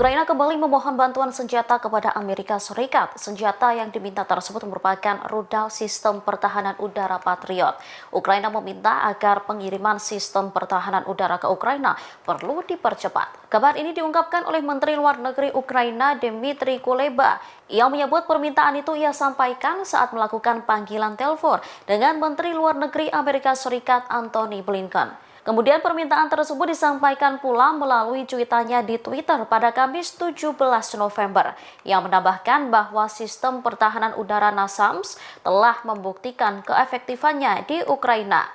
Ukraina kembali memohon bantuan senjata kepada Amerika Serikat. Senjata yang diminta tersebut merupakan rudal sistem pertahanan udara Patriot. Ukraina meminta agar pengiriman sistem pertahanan udara ke Ukraina perlu dipercepat. Kabar ini diungkapkan oleh Menteri Luar Negeri Ukraina Dmytro Kuleba. Ia menyebut permintaan itu ia sampaikan saat melakukan panggilan telepon dengan Menteri Luar Negeri Amerika Serikat Antony Blinken. Kemudian permintaan tersebut disampaikan pula melalui cuitannya di Twitter pada Kamis 17 November yang menambahkan bahwa sistem pertahanan udara NASAMS telah membuktikan keefektifannya di Ukraina.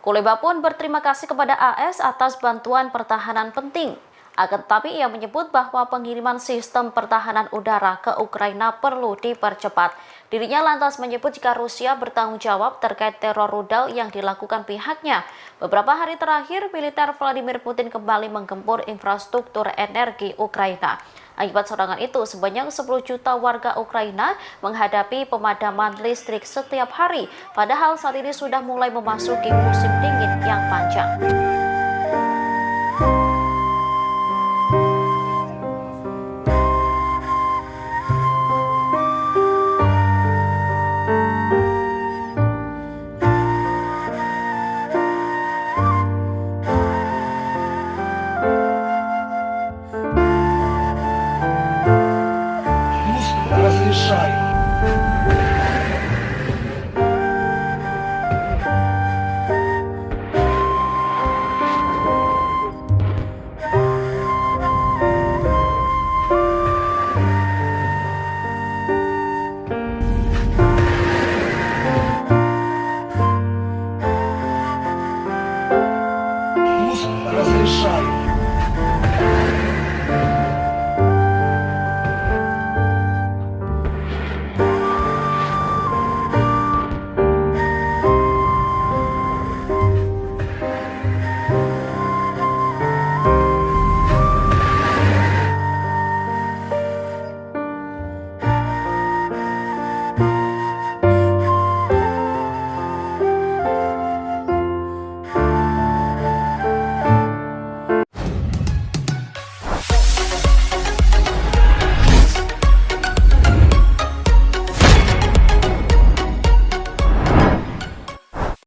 Kuleba pun berterima kasih kepada AS atas bantuan pertahanan penting. Akan tetapi ia menyebut bahwa pengiriman sistem pertahanan udara ke Ukraina perlu dipercepat. Dirinya lantas menyebut jika Rusia bertanggung jawab terkait teror rudal yang dilakukan pihaknya. Beberapa hari terakhir, militer Vladimir Putin kembali menggempur infrastruktur energi Ukraina. Akibat serangan itu, sebanyak 10 juta warga Ukraina menghadapi pemadaman listrik setiap hari. Padahal saat ini sudah mulai memasuki musim dingin yang panjang.